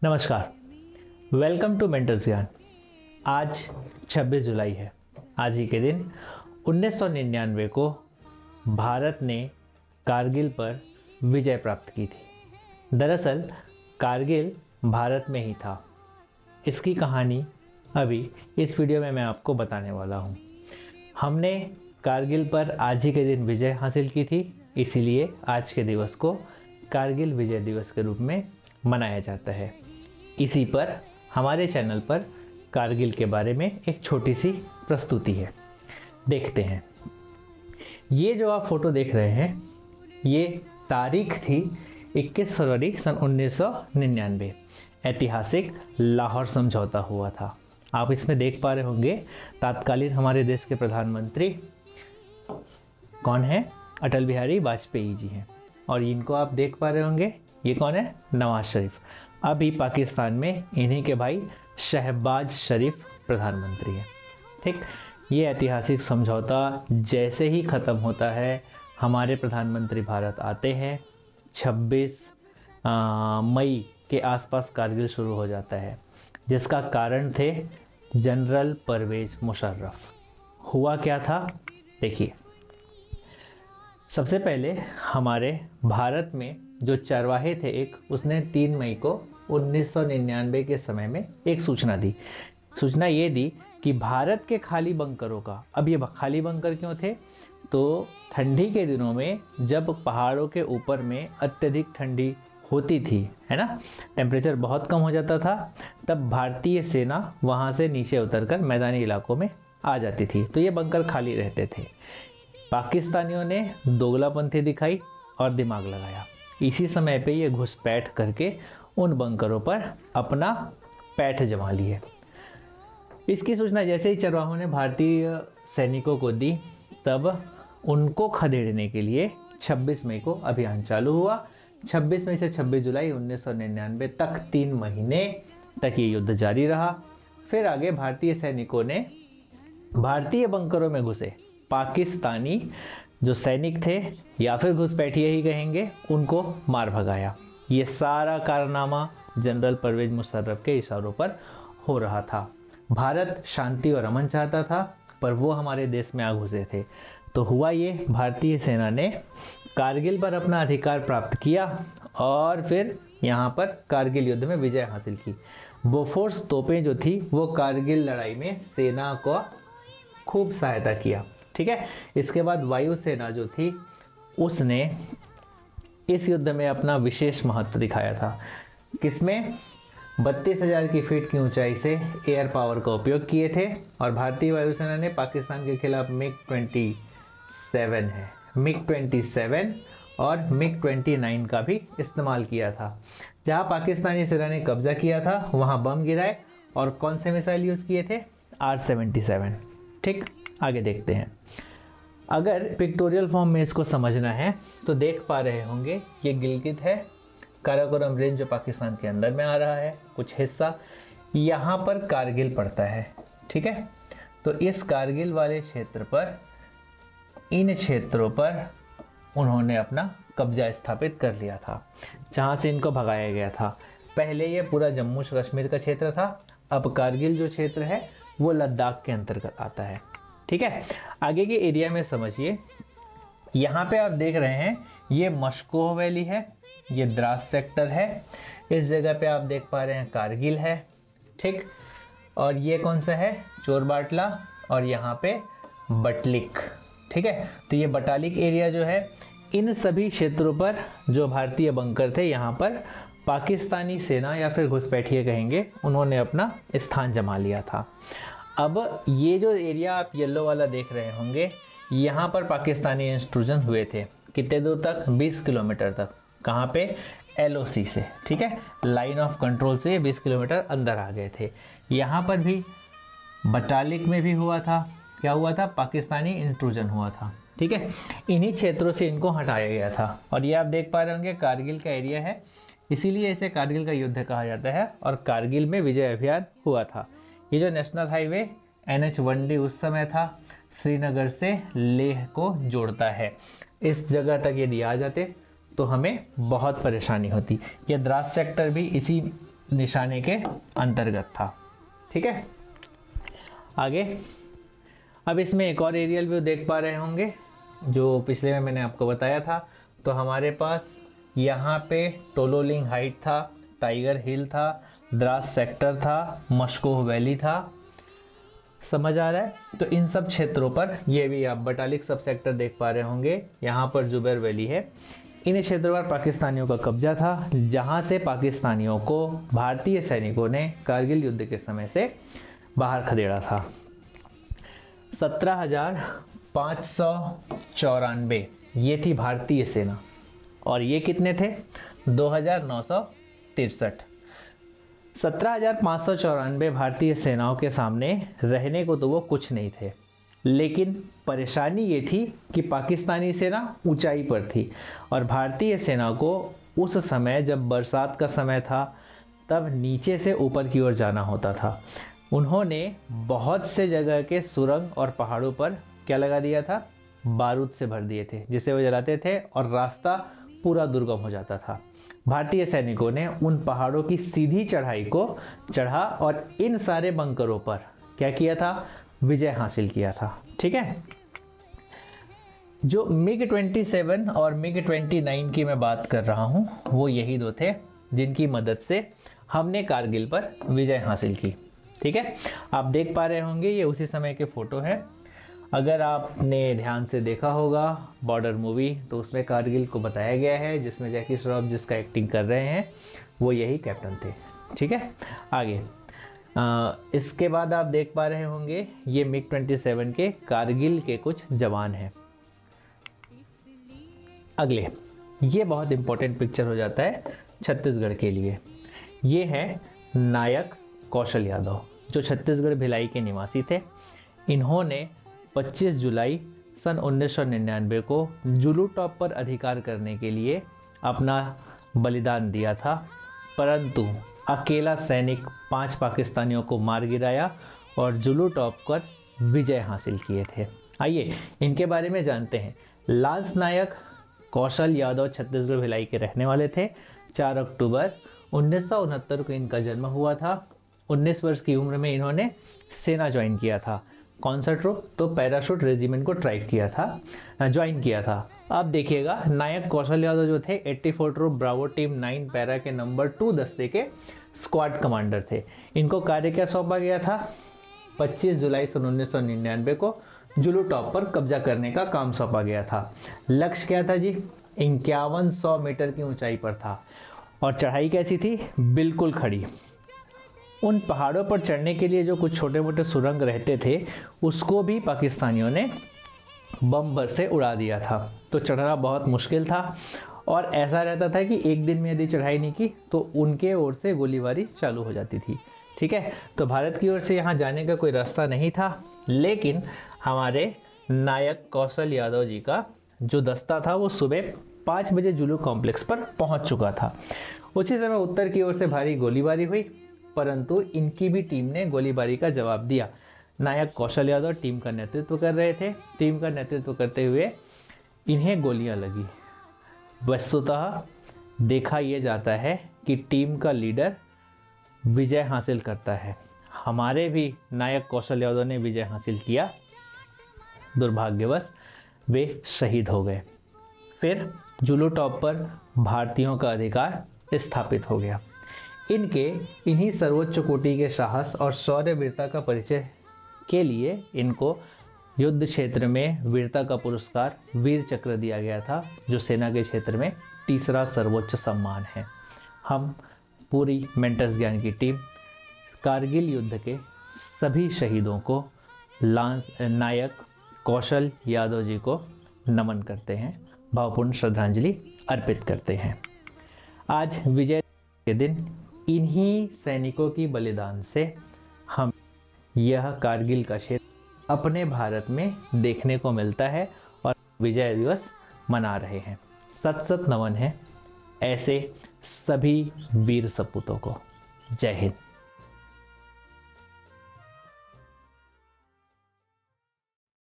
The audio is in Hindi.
नमस्कार, वेलकम टू मेंटर्स ज्ञान। आज 26 जुलाई है। आज ही के दिन 1999 को भारत ने कारगिल पर विजय प्राप्त की थी। दरअसल कारगिल भारत में ही था। इसकी कहानी अभी इस वीडियो में मैं आपको बताने वाला हूँ। हमने कारगिल पर आज ही के दिन विजय हासिल की थी, इसीलिए आज के दिवस को कारगिल विजय दिवस के रूप में मनाया जाता है। इसी पर हमारे चैनल पर कारगिल के बारे में एक छोटी सी प्रस्तुति है, देखते हैं। ये जो आप फोटो देख रहे हैं, ये तारीख थी 21 फरवरी सन 1999। ऐतिहासिक लाहौर समझौता हुआ था। आप इसमें देख पा रहे होंगे तत्कालीन हमारे देश के प्रधानमंत्री कौन है? अटल बिहारी वाजपेयी जी हैं। और इनको आप देख पा रहे होंगे, ये कौन है? नवाज शरीफ। अभी पाकिस्तान में इन्हीं के भाई शहबाज शरीफ प्रधानमंत्री हैं। ठीक, ये ऐतिहासिक समझौता जैसे ही ख़त्म होता है, हमारे प्रधानमंत्री भारत आते हैं। 26 मई के आसपास कारगिल शुरू हो जाता है, जिसका कारण थे जनरल परवेज़ मुशर्रफ। हुआ क्या था, देखिए। सबसे पहले हमारे भारत में जो चरवाहे थे उसने 3 मई को 1999 के समय में एक सूचना दी। सूचना ये दी कि भारत के खाली बंकरों का, अब ये खाली बंकर क्यों थे? तो ठंडी के दिनों में जब पहाड़ों के ऊपर में अत्यधिक ठंडी होती थी, है ना, टेम्परेचर बहुत कम हो जाता था, तब भारतीय सेना वहाँ से नीचे उतरकर मैदानी इलाकों में आ जाती थी, तो ये बंकर खाली रहते थे। पाकिस्तानियों ने दोगलापंथी दिखाई और दिमाग लगाया। इसी समय पे ये घुसपैठ करके उन बंकरों पर अपना पैठ जमा लिए। इसकी सूचना जैसे ही चरवाहों ने भारतीय सैनिकों को दी, तब उनको खदेड़ने के लिए 26 मई को अभियान चालू हुआ। 26 मई से 26 जुलाई 1999 तक 3 महीने तक ये युद्ध जारी रहा। फिर आगे भारतीय सैनिकों ने भारतीय बंकरों में घुसे पाकिस्तानी जो सैनिक थे, या फिर घुसपैठिए ही कहेंगे, उनको मार भगाया। ये सारा कारनामा जनरल परवेज़ मुशर्रफ के इशारों पर हो रहा था। भारत शांति और अमन चाहता था, पर वो हमारे देश में आ घुसे थे। तो हुआ ये, भारतीय सेना ने कारगिल पर अपना अधिकार प्राप्त किया और फिर यहाँ पर कारगिल युद्ध में विजय हासिल की। बोफोर्स तोपें जो थी वो कारगिल लड़ाई में सेना को खूब सहायता किया। ठीक है। इसके बाद वायुसेना जो थी उसने इस युद्ध में अपना विशेष महत्व दिखाया था। किसमें? 32,000 की फीट की ऊंचाई से एयर पावर का उपयोग किए थे। और भारतीय वायुसेना ने पाकिस्तान के खिलाफ मिग-27 और मिग-29 का भी इस्तेमाल किया था। जहां पाकिस्तानी सेना ने कब्जा किया था, वहां बम गिराए और कौन से मिसाइल यूज़ किए थे? R-77। ठीक, आगे देखते हैं। अगर पिक्टोरियल फॉर्म में इसको समझना है तो देख पा रहे होंगे, ये गिलगित है, काराकोरम रेंज जो पाकिस्तान के अंदर में आ रहा है, कुछ हिस्सा यहाँ पर कारगिल पड़ता है। ठीक है। तो इस कारगिल वाले क्षेत्र पर, इन क्षेत्रों पर उन्होंने अपना कब्जा स्थापित कर लिया था, जहाँ से इनको भगाया गया था। पहले ये पूरा जम्मू कश्मीर का क्षेत्र था, अब कारगिल जो क्षेत्र है वो लद्दाख के अंतर्गत आता है। ठीक है। आगे के एरिया में समझिए, यहाँ पे आप देख रहे हैं ये मस्कोह वैली है, ये द्रास सेक्टर है, इस जगह पे आप देख पा रहे हैं कारगिल है। ठीक। और ये कौन सा है? चोरबाटला, और यहाँ पे बटलिक। ठीक है। तो ये बटालिक एरिया जो है, इन सभी क्षेत्रों पर जो भारतीय बंकर थे, यहाँ पर पाकिस्तानी सेना या फिर घुसपैठिए कहेंगे, उन्होंने अपना स्थान जमा लिया था। अब ये जो एरिया आप येलो वाला देख रहे होंगे, यहाँ पर पाकिस्तानी इंट्रूजन हुए थे। कितने दूर तक? 20 किलोमीटर तक। कहाँ पे? LOC से। ठीक है, लाइन ऑफ कंट्रोल से 20 किलोमीटर अंदर आ गए थे। यहाँ पर भी बटालिक में भी हुआ था। क्या हुआ था? पाकिस्तानी इंट्रूजन हुआ था। ठीक है। इन्हीं क्षेत्रों से इनको हटाया गया था। और ये आप देख पा रहे होंगे कारगिल का एरिया है, इसीलिए इसे कारगिल का युद्ध कहा जाता है। और कारगिल में विजय अभियान हुआ था। ये जो नेशनल हाईवे NH-1D उस समय था, श्रीनगर से लेह को जोड़ता है। इस जगह तक यदि आ जाते तो हमें बहुत परेशानी होती। ये द्रास सेक्टर भी इसी निशाने के अंतर्गत था। ठीक है, आगे अब इसमें एक और एरियल व्यू देख पा रहे होंगे जो पिछले में मैंने आपको बताया था। तो हमारे पास यहाँ पे टोलोलिंग हाइट था, टाइगर हिल था, द्रास सेक्टर था, मस्कोह वैली था। समझ आ रहा है? तो इन सब क्षेत्रों पर, ये भी आप बटालिक सब सेक्टर देख पा रहे होंगे, यहाँ पर जुबैर वैली है। इन क्षेत्रों पर पाकिस्तानियों का कब्जा था, जहाँ से पाकिस्तानियों को भारतीय सैनिकों ने कारगिल युद्ध के समय से बाहर खदेड़ा था। 17,594 ये थी भारतीय सेना और ये कितने थे? 2,963। 17,594 भारतीय सेनाओं के सामने रहने को तो वो कुछ नहीं थे, लेकिन परेशानी ये थी कि पाकिस्तानी सेना ऊंचाई पर थी और भारतीय सेना को उस समय, जब बरसात का समय था, तब नीचे से ऊपर की ओर जाना होता था। उन्होंने बहुत से जगह के सुरंग और पहाड़ों पर क्या लगा दिया था? बारूद से भर दिए थे, जिसे वो जलाते थे और रास्ता पूरा दुर्गम हो जाता था। भारतीय सैनिकों ने उन पहाड़ों की सीधी चढ़ाई को चढ़ा और इन सारे बंकरों पर क्या किया था? विजय हासिल किया था। ठीक है, जो MiG-27 और MiG-29 की मैं बात कर रहा हूँ, वो यही दो थे जिनकी मदद से हमने कारगिल पर विजय हासिल की। ठीक है, आप देख पा रहे होंगे ये उसी समय के फोटो हैं। अगर आपने ध्यान से देखा होगा बॉर्डर मूवी, तो उसमें कारगिल को बताया गया है, जिसमें जैकी श्रॉफ जिसका एक्टिंग कर रहे हैं वो यही कैप्टन थे। ठीक है, आगे इसके बाद आप देख पा रहे होंगे ये MiG-27 के कारगिल के कुछ जवान हैं। अगले, ये बहुत इंपॉर्टेंट पिक्चर हो जाता है छत्तीसगढ़ के लिए। ये है नायक कौशल यादव, जो छत्तीसगढ़ भिलाई के निवासी थे। इन्होंने 25 जुलाई सन 1999 को जुलू टॉप पर अधिकार करने के लिए अपना बलिदान दिया था, परंतु अकेला सैनिक 5 पाकिस्तानियों को मार गिराया और जुलू टॉप पर विजय हासिल किए थे। आइए इनके बारे में जानते हैं। लांस नायक कौशल यादव छत्तीसगढ़ भिलाई के रहने वाले थे। 4 अक्टूबर 1969 को इनका जन्म हुआ था। 19 वर्ष की उम्र में इन्होंने सेना ज्वाइन किया था। कौन सा ट्रूप? तो पैराशूट रेजिमेंट को ज्वाइन किया था। अब देखिएगा, नायक कौशल यादव जो थे 84 ट्रूप ब्रावो टीम 9 पैरा के नंबर 2 दस्ते के स्क्वाड कमांडर थे। इनको कार्य क्या सौंपा गया था? 25 जुलाई सन 1999 को जुलू टॉप पर कब्जा करने का काम सौंपा गया था। लक्ष्य क्या था जी? 5100 मीटर की ऊंचाई पर था और चढ़ाई कैसी थी? बिल्कुल खड़ी। उन पहाड़ों पर चढ़ने के लिए जो कुछ छोटे मोटे सुरंग रहते थे, उसको भी पाकिस्तानियों ने बम भर से उड़ा दिया था। तो चढ़ना बहुत मुश्किल था और ऐसा रहता था कि एक दिन में यदि चढ़ाई नहीं की तो उनके ओर से गोलीबारी चालू हो जाती थी। ठीक है, तो भारत की ओर से यहाँ जाने का कोई रास्ता नहीं था, लेकिन हमारे नायक कौशल यादव जी का जो दस्ता था वो सुबह 5 बजे जुलू कॉम्प्लेक्स पर पहुँच चुका था। उसी समय उत्तर की ओर से भारी गोलीबारी हुई, परंतु इनकी भी टीम ने गोलीबारी का जवाब दिया। नायक कौशल यादव टीम का नेतृत्व कर रहे थे। टीम का नेतृत्व करते हुए इन्हें गोलियां लगी। वस्तुतः देखा यह जाता है कि टीम का लीडर विजय हासिल करता है। हमारे भी नायक कौशल यादव ने विजय हासिल किया, दुर्भाग्यवश वे शहीद हो गए। फिर जुलू टॉप पर भारतीयों का अधिकार स्थापित हो गया। इन्हीं सर्वोच्च कोटि के साहस और शौर्य वीरता का परिचय के लिए इनको युद्ध क्षेत्र में वीरता का पुरस्कार वीर चक्र दिया गया था, जो सेना के क्षेत्र में तीसरा सर्वोच्च सम्मान है। हम पूरी मेंटर्स ज्ञान की टीम कारगिल युद्ध के सभी शहीदों को नायक कौशल यादव जी को नमन करते हैं, भावपूर्ण श्रद्धांजलि अर्पित करते हैं। आज विजय के दिन इन्हीं सैनिकों की बलिदान से हम यह कारगिल का क्षेत्र अपने भारत में देखने को मिलता है और विजय दिवस मना रहे हैं। सत सत नमन है ऐसे सभी वीर सपूतों को। जय हिंद।